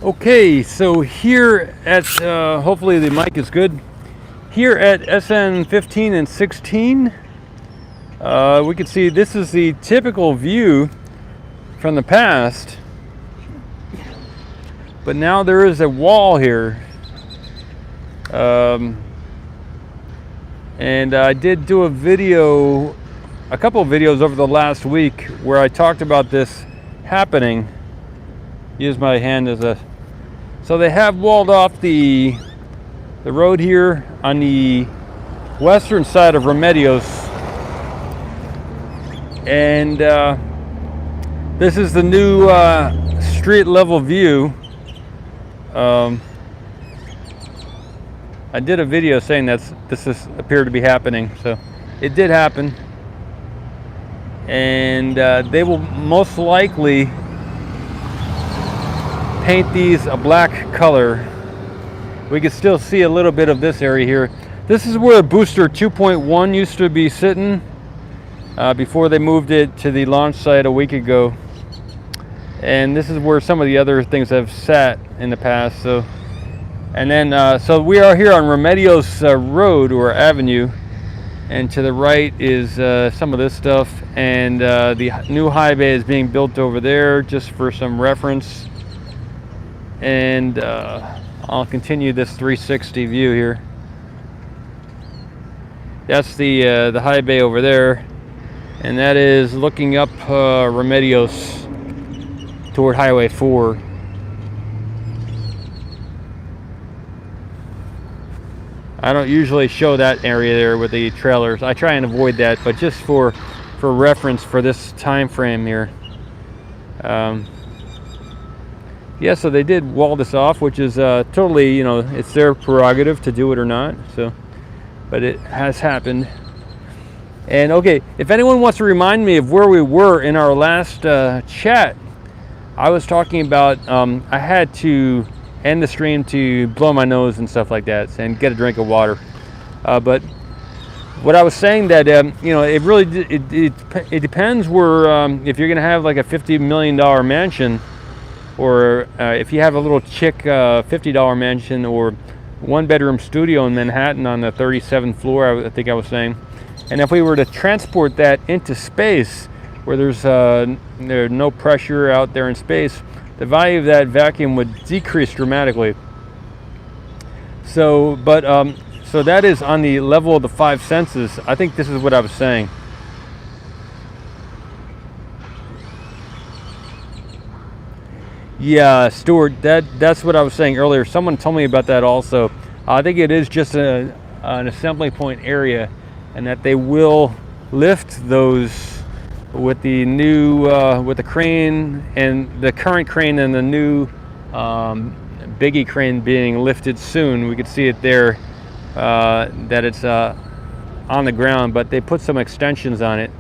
Okay, so here at, hopefully the mic is good. Here at SN15 and 16, we can see this is the typical view from the past. But now there is a wall here. And I did do a couple of videos over the last week where I talked about this happening. Use my hand as a... So they have walled off the road here on the western side of Remedios. And this is the new street level view. I did a video saying this appeared to be happening, so it did happen. And they will most likely paint these a black color. We can still see a little bit of this area here. This is where booster 2.1 used to be sitting before they moved it to the launch site a week ago. And this is where some of the other things have sat in the past. So, and then so we are here on Remedios Road or Avenue, and to the right is some of this stuff, and the new high bay is being built over there, just for some reference. And I'll continue this 360 view here. That's the high bay over there, and that is looking up Remedios toward Highway 4. I don't usually show that area there with the trailers. I try and avoid that, but just for reference for this time frame here. Yeah, so they did wall this off, which is totally, you know, it's their prerogative to do it or not. So, but it has happened. And okay, if anyone wants to remind me of where we were in our last chat, I was talking about I had to end the stream to blow my nose and stuff like that, and get a drink of water. But what I was saying that you know, it really it depends where if you're gonna have like a $50 million mansion, or if you have a little chick $50 mansion, or one bedroom studio in Manhattan on the 37th floor, I think I was saying. And if we were to transport that into space, where there's no pressure out there in space, the value of that vacuum would decrease dramatically. So, but so that is on the level of the five senses. I think this is what I was saying. Yeah, Stuart, that's what I was saying earlier. Someone told me about that also. I think it is just an assembly point area, and that they will lift those with the new with the crane, and the current crane, and the new biggie crane being lifted soon. We could see it there, that it's on the ground, but they put some extensions on it.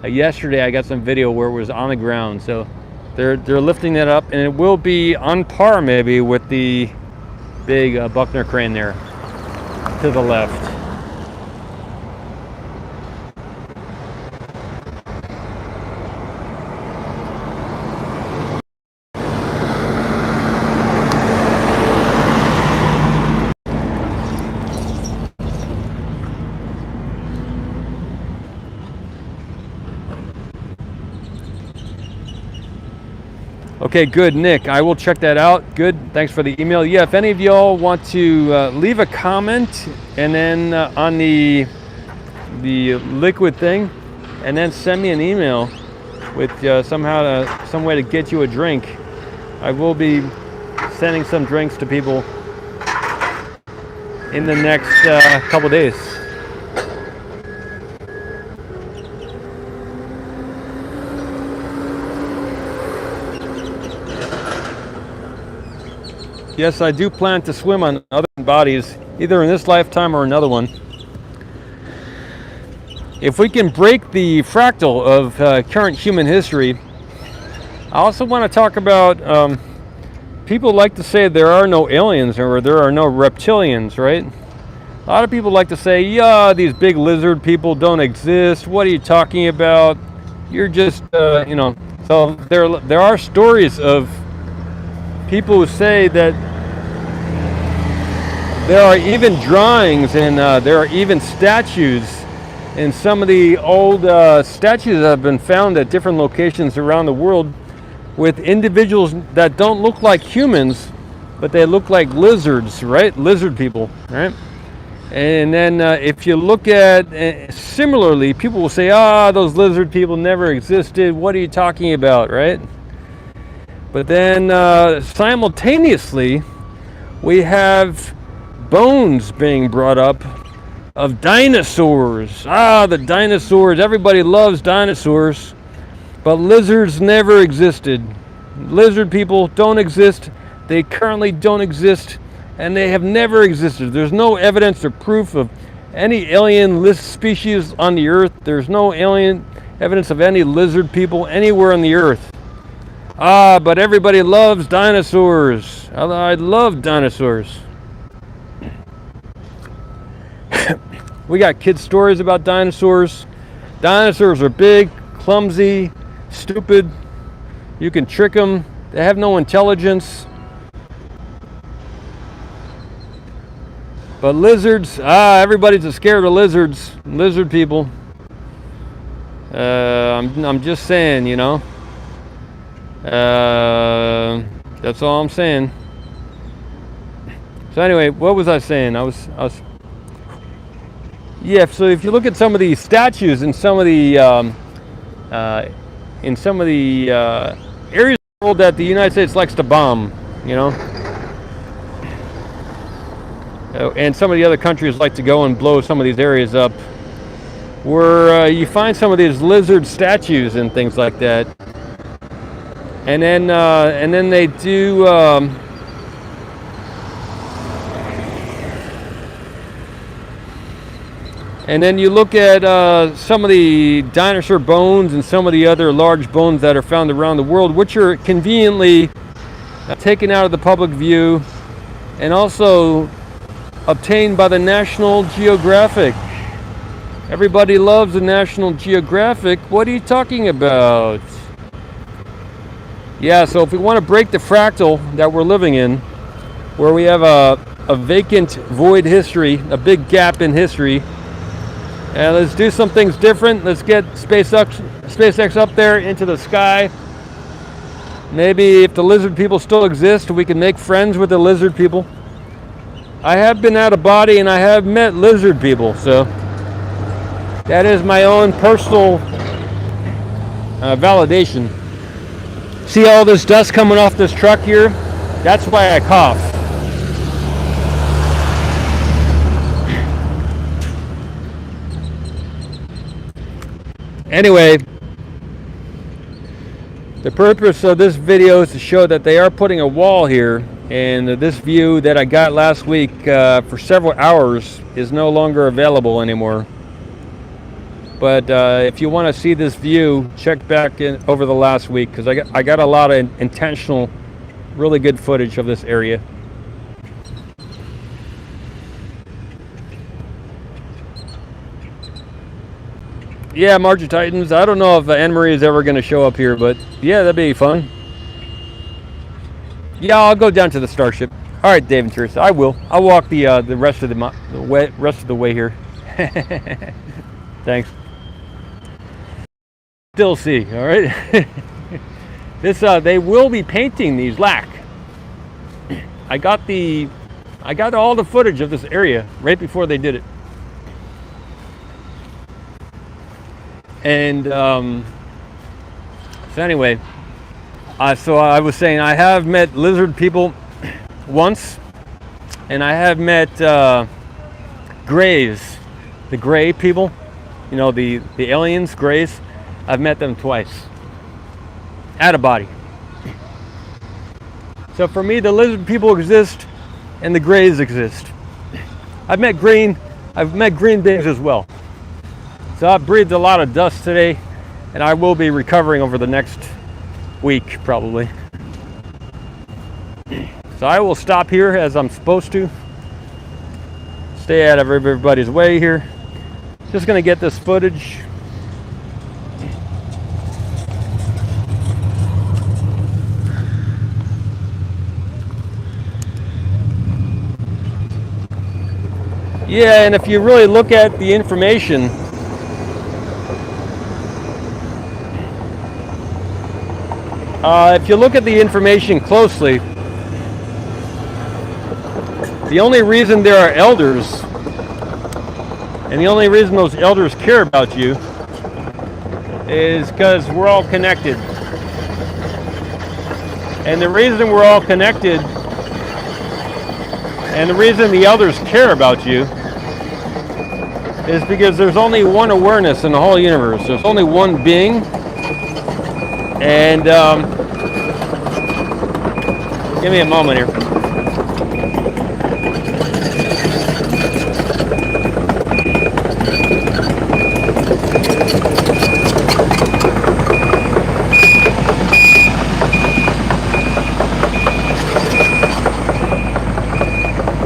Yesterday I got some video where it was on the ground, so they're lifting that up, and it will be on par maybe with the big Buckner crane there to the left. Okay, good, Nick. I will check that out. Good, thanks for the email. Yeah, if any of y'all want to leave a comment, and then on the liquid thing, and then send me an email with some way to get you a drink. I will be sending some drinks to people in the next couple days. Yes, I do plan to swim on other bodies, either in this lifetime or another one. If we can break the fractal of current human history, I also want to talk about, people like to say there are no aliens or there are no reptilians, right? A lot of people like to say, yeah, these big lizard people don't exist. What are you talking about? You're just, you know. So there are stories of people say that there are even drawings and there are even statues in some of the old statues that have been found at different locations around the world with individuals that don't look like humans, but they look like lizards, right? Lizard people, right? And then if you look at, similarly, people will say, those lizard people never existed. What are you talking about, right? But then simultaneously, we have bones being brought up of dinosaurs. The dinosaurs. Everybody loves dinosaurs, but lizards never existed. Lizard people don't exist. They currently don't exist, and they have never existed. There's no evidence or proof of any alien species on the earth. There's no alien evidence of any lizard people anywhere on the earth. But everybody loves dinosaurs. I love dinosaurs. We got kid stories about dinosaurs. Dinosaurs are big, clumsy, stupid. You can trick them. They have no intelligence. But lizards, everybody's scared of lizards, lizard people. I'm just saying, you know. That's all I'm saying. So anyway, what was I saying? I was. Yeah. So if you look at some of the statues in some of the areas of the world that the United States likes to bomb, you know. And some of the other countries like to go and blow some of these areas up, where you find some of these lizard statues and things like that, and then they do and then you look at some of the dinosaur bones and some of the other large bones that are found around the world, which are conveniently taken out of the public view and also obtained by the National Geographic. Everybody loves the National Geographic. What are you talking about? Yeah, so if we want to break the fractal that we're living in, where we have a vacant void history, a big gap in history, and let's do some things different. Let's get SpaceX up there into the sky. Maybe if the lizard people still exist, we can make friends with the lizard people. I have been out of body and I have met lizard people, so that is my own personal validation. See all this dust coming off this truck here? That's why I cough. Anyway, the purpose of this video is to show that they are putting a wall here, and this view that I got last week for several hours is no longer available anymore. But if you want to see this view, check back in over the last week, because I got a lot of intentional, really good footage of this area. Yeah, March of Titans. I don't know if Anne Marie is ever going to show up here, but yeah, that'd be fun. Yeah, I'll go down to the Starship. All right, Dave and Teresa, I will. I'll walk the rest of the way here. Thanks. Still see. All right. This they will be painting these black. I got all the footage of this area right before they did it. And so anyway, so I was saying I have met lizard people once, and I have met grays, the gray people, you know, the aliens, grays. I've met them twice, out of body. So for me, the lizard people exist, and the grays exist. I've met green beings as well. So I've breathed a lot of dust today, and I will be recovering over the next week, probably. So I will stop here as I'm supposed to. Stay out of everybody's way here. Just gonna get this footage. Yeah, and if you really look at the information, closely, the only reason there are elders, and the only reason those elders care about you, is because we're all connected. And the reason we're all connected, and the reason the elders care about you, is because there's only one awareness in the whole universe. There's only one being, and give me a moment here.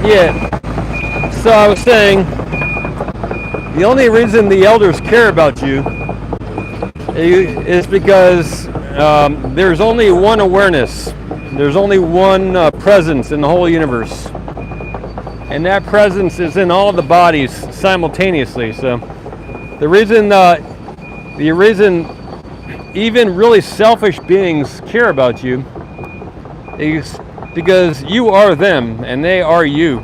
Yeah, so I was saying, the only reason the elders care about you is because there's only one awareness. There's only one presence in the whole universe. And that presence is in all the bodies simultaneously. So the reason even really selfish beings care about you is because you are them and they are you.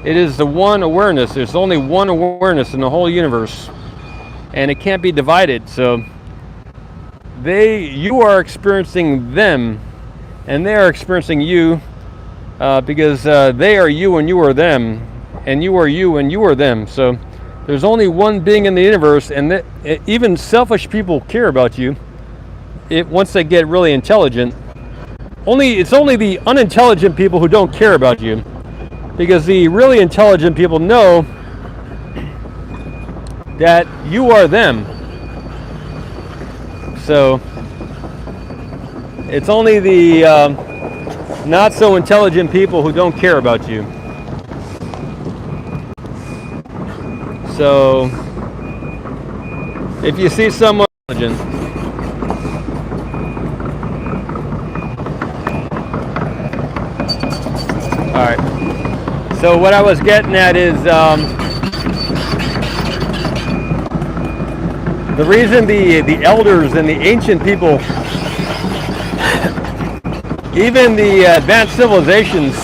It is the one awareness. There's only one awareness in the whole universe, and it can't be divided. So you are experiencing them, and they are experiencing you, because they are you and you are them, and you are you and you are them. So there's only one being in the universe, and even selfish people care about you. Once they get really intelligent, it's only the unintelligent people who don't care about you. Because the really intelligent people know that you are them. So it's only the not so intelligent people who don't care about you. So if you see someone intelligent, all right. So what I was getting at is the reason the elders and the ancient people, even the advanced civilizations,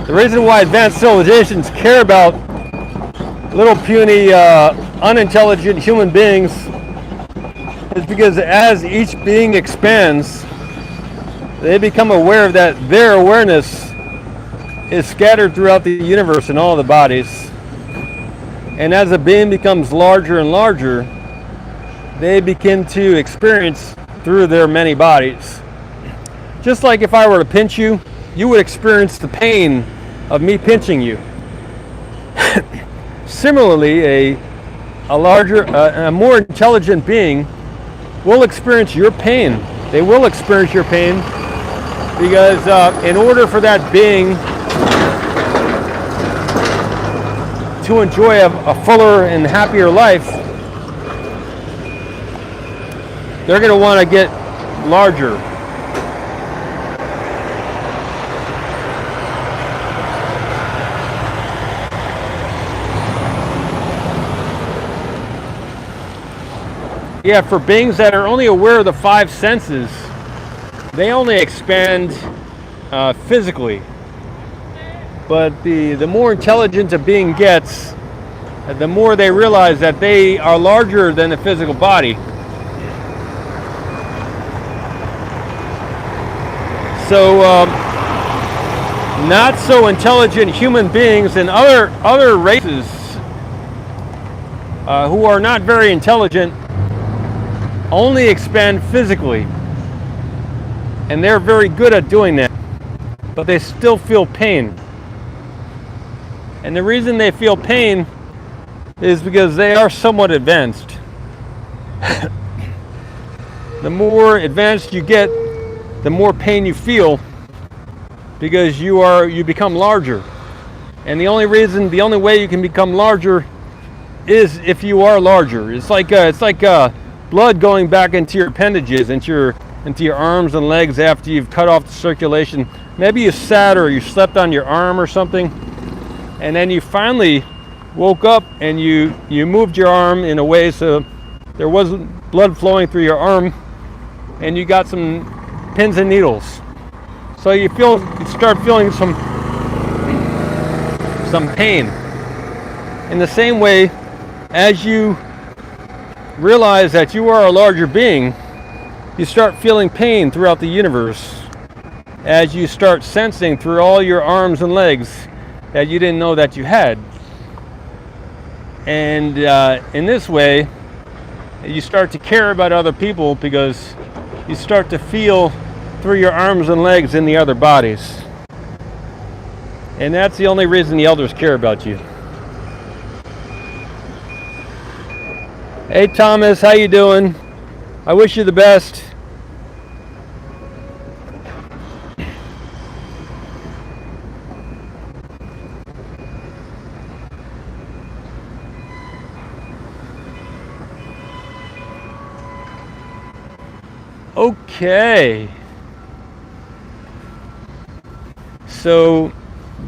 the reason why advanced civilizations care about little puny, unintelligent human beings is because as each being expands, they become aware that their awareness is scattered throughout the universe in all the bodies. And as a being becomes larger and larger, they begin to experience through their many bodies. Just like if I were to pinch you, you would experience the pain of me pinching you. Similarly, a more intelligent being will experience your pain. They will experience your pain because in order for that being to enjoy a fuller and happier life, they're going to want to get larger. Yeah, for beings that are only aware of the five senses, they only expand physically. But the more intelligent a being gets, the more they realize that they are larger than the physical body. So not so intelligent human beings and other races who are not very intelligent only expand physically. And they're very good at doing that. But they still feel pain. And the reason they feel pain is because they are somewhat advanced. The more advanced you get, the more pain you feel because you become larger. And the only way you can become larger is if you are larger. It's like blood going back into your appendages, into your arms and legs after you've cut off the circulation. Maybe you sat or you slept on your arm or something, and then you finally woke up and you moved your arm in a way so there wasn't blood flowing through your arm, and you got some pins and needles. So you start feeling some pain. In the same way, as you realize that you are a larger being, you start feeling pain throughout the universe as you start sensing through all your arms and legs that you didn't know that you had. And in this way, you start to care about other people because you start to feel through your arms and legs in the other bodies. And that's the only reason the elders care about you. Hey Thomas, how you doing? I wish you the best. Okay. So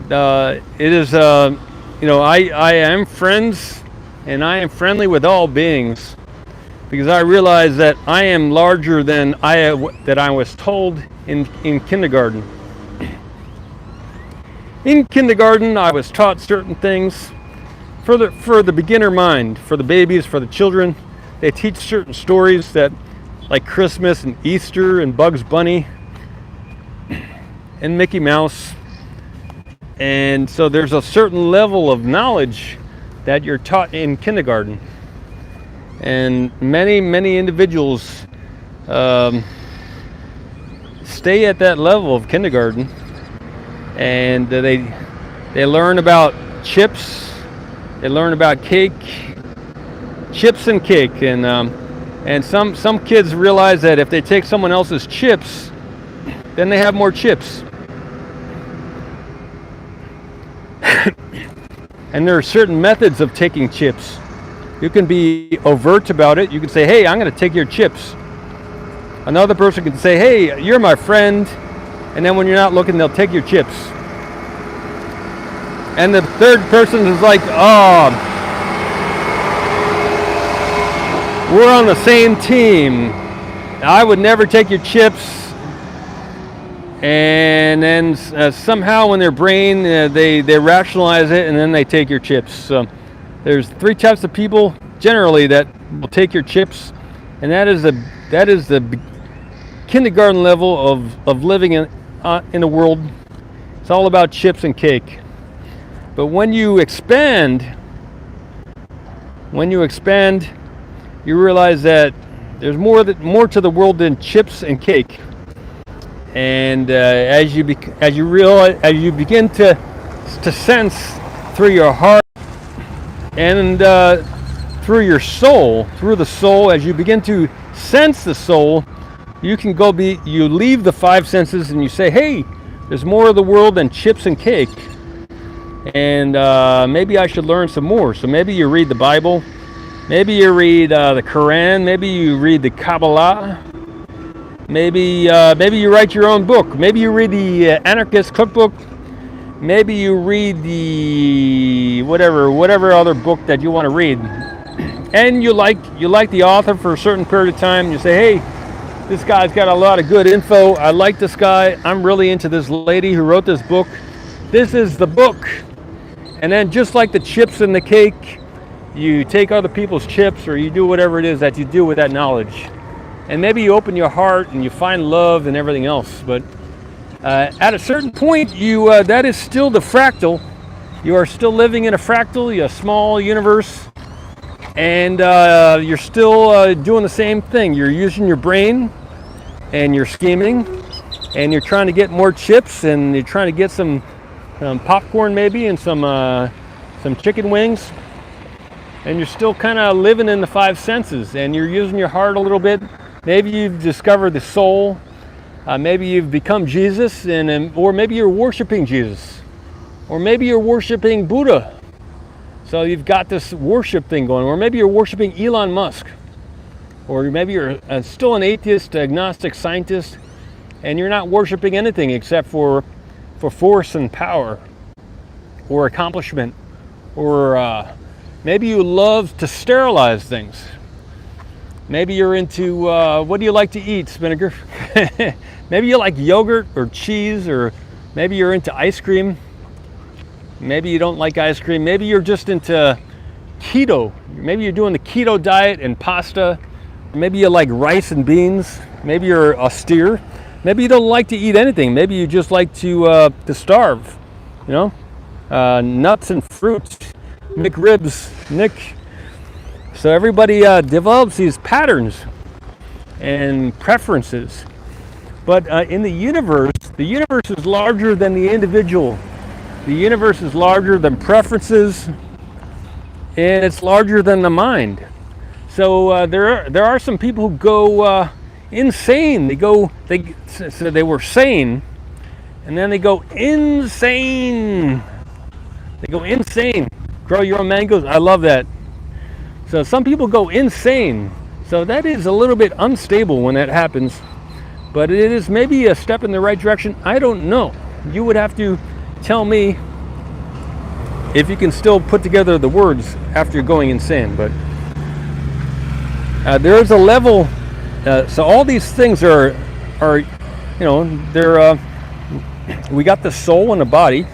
it is, I am friends and I am friendly with all beings because I realize that I am larger than I was told in kindergarten. In kindergarten, I was taught certain things for the beginner mind, for the babies, for the children. They teach certain stories that, like Christmas and Easter and Bugs Bunny and Mickey Mouse. And so there's a certain level of knowledge that you're taught in kindergarten. And many individuals stay at that level of kindergarten, and they learn about chips, they learn about cake, chips and cake, and some kids realize that if they take someone else's chips, then they have more chips. And there are certain methods of taking chips. You can be overt about it. You can say, hey, I'm going to take your chips. Another person can say, hey, you're my friend. And then when you're not looking, they'll take your chips. And the third person is like, oh, we're on the same team. I would never take your chips. And then somehow in their brain, they rationalize it, and then they take your chips. So there's three types of people generally that will take your chips, and that is the kindergarten level of living in the world. It's all about chips and cake. But when you expand, you realize that there's more to the world than chips and cake. And as you begin to sense through your heart and through your soul, through the soul, as you begin to sense the soul, you leave the five senses and you say, hey, there's more of the world than chips and cake, and maybe I should learn some more. So maybe you read the Bible, maybe you read the Quran, maybe you read the Kabbalah. Maybe you write your own book. Maybe you read the Anarchist Cookbook. Maybe you read the whatever other book that you want to read. And you like the author for a certain period of time. You say, hey, this guy's got a lot of good info. I like this guy. I'm really into this lady who wrote this book. This is the book. And then just like the chips and the cake, you take other people's chips, or you do whatever it is that you do with that knowledge. And maybe you open your heart and you find love and everything else. But at a certain point, that is still the fractal. You are still living in a fractal, a small universe. And you're still doing the same thing. You're using your brain and you're scheming. And you're trying to get more chips, and you're trying to get some popcorn maybe, and some chicken wings. And you're still kind of living in the five senses. And you're using your heart a little bit. Maybe you've discovered the soul. Maybe you've become Jesus, or maybe you're worshiping Jesus, or maybe you're worshiping Buddha. So you've got this worship thing going, or maybe you're worshiping Elon Musk, or maybe you're still an atheist, agnostic scientist, and you're not worshiping anything except for force and power. or accomplishment, or maybe you love to sterilize things. Maybe you're into, what do you like to eat, Spinnaker? Maybe you like yogurt or cheese, or maybe you're into ice cream. Maybe you don't like ice cream. Maybe you're just into keto. Maybe you're doing the keto diet and pasta. Maybe you like rice and beans. Maybe you're austere. Maybe you don't like to eat anything. Maybe you just like to starve, you know? Nuts and fruits, McRibs, Nick. So everybody develops these patterns and preferences. But in the universe is larger than the individual. The universe is larger than preferences, and it's larger than the mind. So there are some people who go insane. So they were sane, and then they go insane. They go insane. Grow your own mangoes. I love that. So some people go insane. So that is a little bit unstable when that happens, but it is maybe a step in the right direction. I don't know. You would have to tell me if you can still put together the words after you're going insane. But there is a level. So all these things are, you know, they're. We got the soul and the body,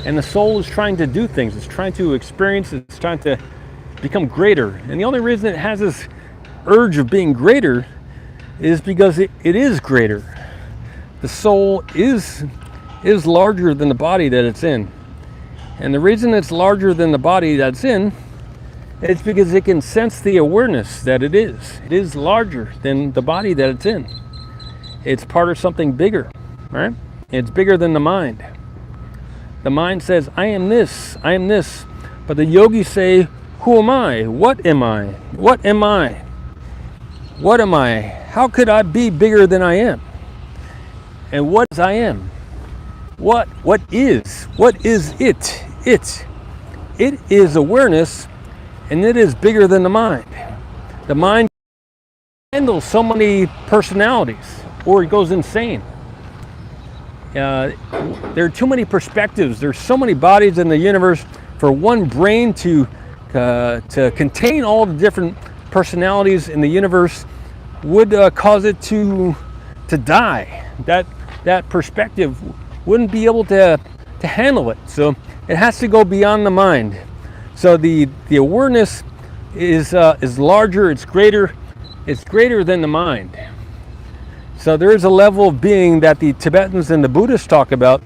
and the soul is trying to do things. It's trying to experience. It's trying to become greater. And the only reason it has this urge of being greater is because it is greater. The soul is larger than the body that it's in. And the reason it's larger than the body that's in, it's because it can sense the awareness that it is. It is larger than the body that it's in. It's part of something bigger, right? It's bigger than the mind. The mind says, I am this, I am this. But the yogis say, who am I? What am I? What am I? What am I? How could I be bigger than I am? And what is I am? What is it? It is awareness, and it is bigger than the mind. The mind handles so many personalities, or it goes insane. There are too many perspectives. There's so many bodies in the universe for one brain to contain all the different personalities in the universe would cause it to die. That perspective wouldn't be able to handle it. So it has to go beyond the mind. So the awareness is larger. It's greater than the mind. So there is a level of being that the Tibetans and the Buddhists talk about,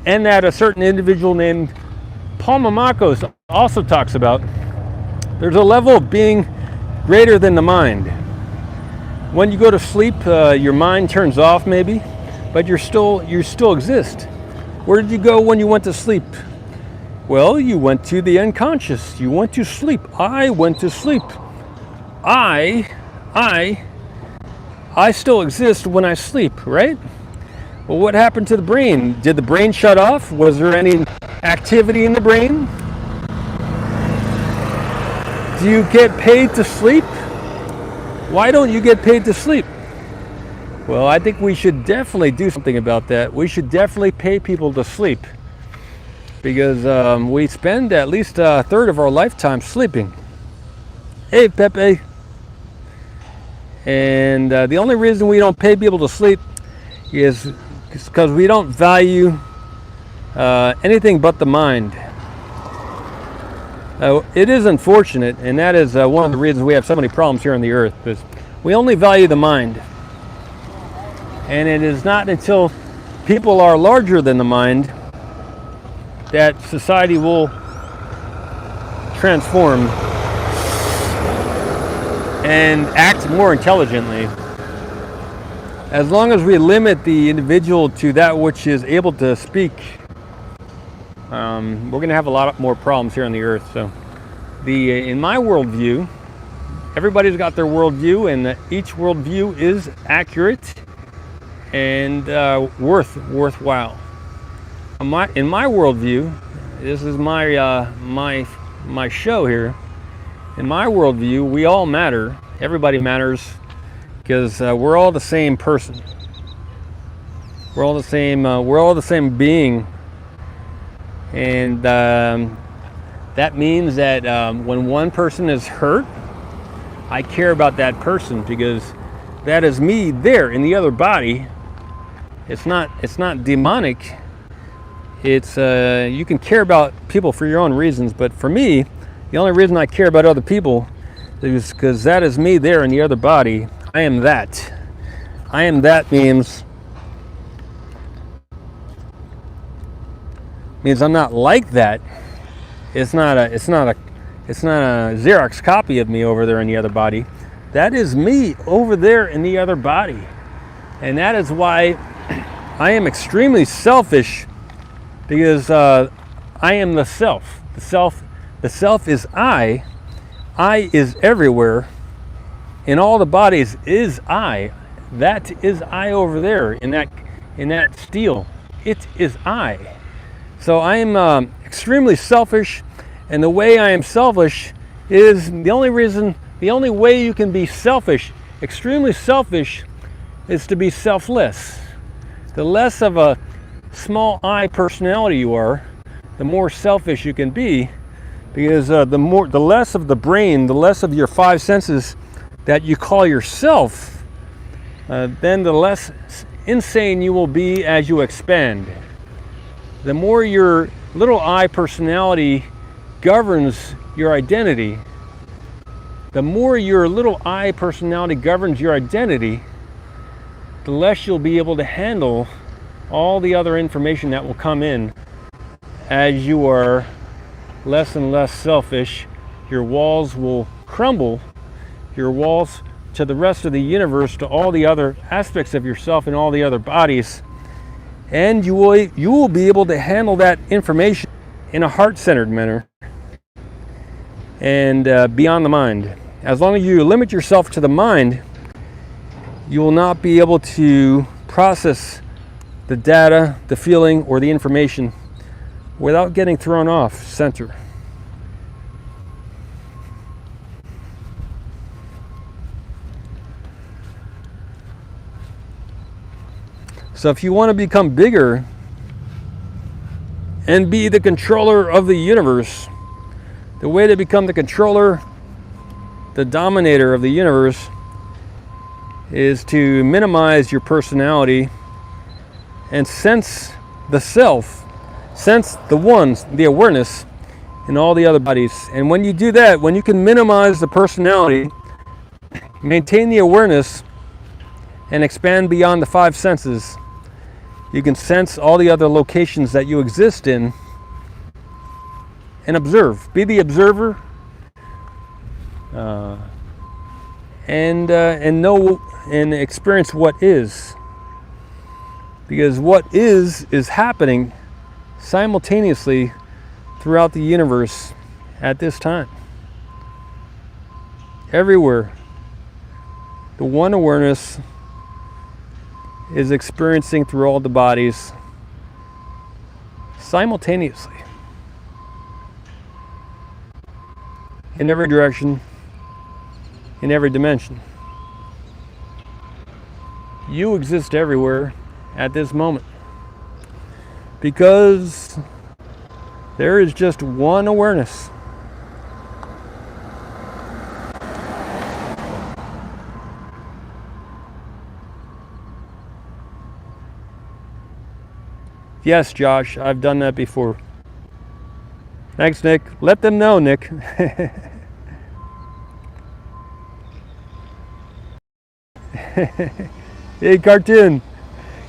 and that a certain individual named S Mamakos also talks about. There's a level of being greater than the mind. When you go to sleep, your mind turns off maybe, but you still exist. Where did you go when you went to sleep? Well, you went to the unconscious. You went to sleep. I went to sleep. I still exist when I sleep, right? Well, what happened to the brain? Did the brain shut off? Was there any activity in the brain? Do you get paid to sleep? Why don't you get paid to sleep? Well, I think we should definitely do something about that. We should definitely pay people to sleep, because we spend at least a third of our lifetime sleeping. Hey, Pepe. And the only reason we don't pay people to sleep is because we don't value anything but the mind. It is unfortunate, and that is one of the reasons we have so many problems here on the earth, because we only value the mind. And it is not until people are larger than the mind that society will transform and act more intelligently. As long as we limit the individual to that which is able to speak, we're going to have a lot more problems here on the earth. So, in my worldview, everybody's got their worldview, and each worldview is accurate and worthwhile. In my worldview, this is my show here. In my worldview, we all matter. Everybody matters, because we're all the same person. We're all the same. We're all the same being. And that means that when one person is hurt, I care about that person because that is me there in the other body. It's not demonic. It's you can care about people for your own reasons, but for me, the only reason I care about other people is because that is me there in the other body. I am that. I am that means I'm not like that. It's not a Xerox copy of me over there in the other body. That is me over there in the other body. And that is why I am extremely selfish, because I am the self. The self is I. I is everywhere. In all the bodies is I. That is I over there in that steel. It is I. So I am extremely selfish, and the way I am selfish is the only way you can be selfish, extremely selfish, is to be selfless. The less of a small I personality you are, the more selfish you can be, because the less of the brain, the less of your five senses that you call yourself, then the less insane you will be as you expand. The more your little I personality governs your identity, the more your little I personality governs your identity, the less you'll be able to handle all the other information that will come in as you are less and less selfish. Your walls will crumble, your walls to the rest of the universe, to all the other aspects of yourself and all the other bodies, and you will be able to handle that information in a heart-centered manner and beyond the mind. As long as you limit yourself to the mind, you will not be able to process the data, the feeling, or the information without getting thrown off center. So if you want to become bigger and be the controller of the universe, the way to become the controller, the dominator of the universe, is to minimize your personality and sense the self, sense the ones, the awareness in all the other bodies. And when you do that, when you can minimize the personality, maintain the awareness, and expand beyond the five senses, you can sense all the other locations that you exist in and observe. Be the observer, and know and experience what is. Because what is happening simultaneously throughout the universe at this time. Everywhere. The one awareness is experiencing through all the bodies simultaneously, in every direction, in every dimension. You exist everywhere at this moment, because there is just one awareness. Yes, Josh, I've done that before. Thanks, Nick. Let them know, Nick. Hey, Cartoon.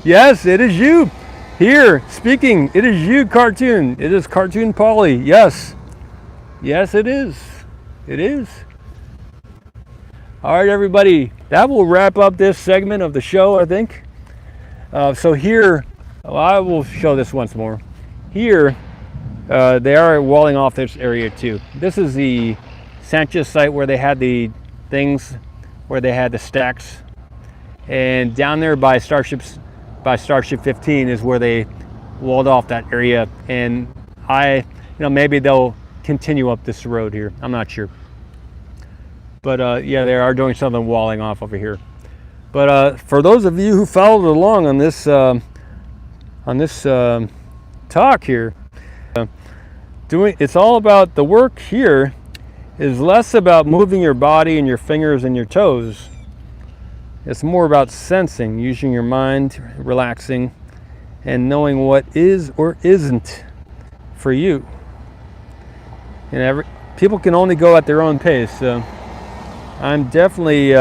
Yes, it is you. Here, speaking. It is you, Cartoon. It is Cartoon Polly. Yes. Yes, it is. It is. All right, everybody. That will wrap up this segment of the show, I think. So here, I will show this once more. Here, they are walling off this area too. This is the Sanchez site where they had the things, where they had the stacks. And down there by Starship 15 is where they walled off that area. And maybe they'll continue up this road here. I'm not sure. But yeah, they are doing something walling off over here. But for those of you who followed along on this talk here, It's all about the work here is less about moving your body and your fingers and your toes. It's more about sensing, using your mind, relaxing, and knowing what is or isn't for you. And people can only go at their own pace. So I'm definitely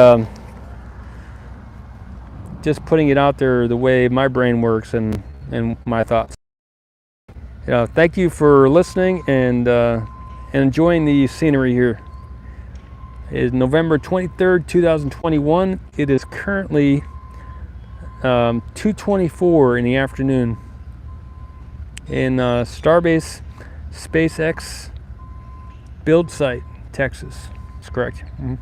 just putting it out there the way my brain works and my thoughts. Thank you for listening and enjoying the scenery here. It is November 23rd, 2021. It is currently 2:24 in the afternoon in Starbase SpaceX build site, Texas. That's correct. Mm-hmm.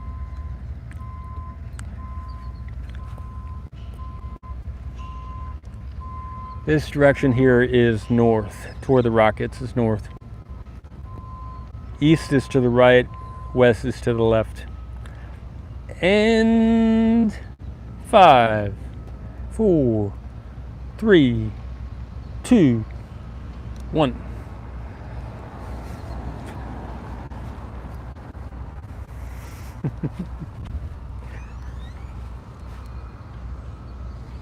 This direction here is north, toward the rockets is north. East is to the right, west is to the left. And 5, 4, 3, 2, 1.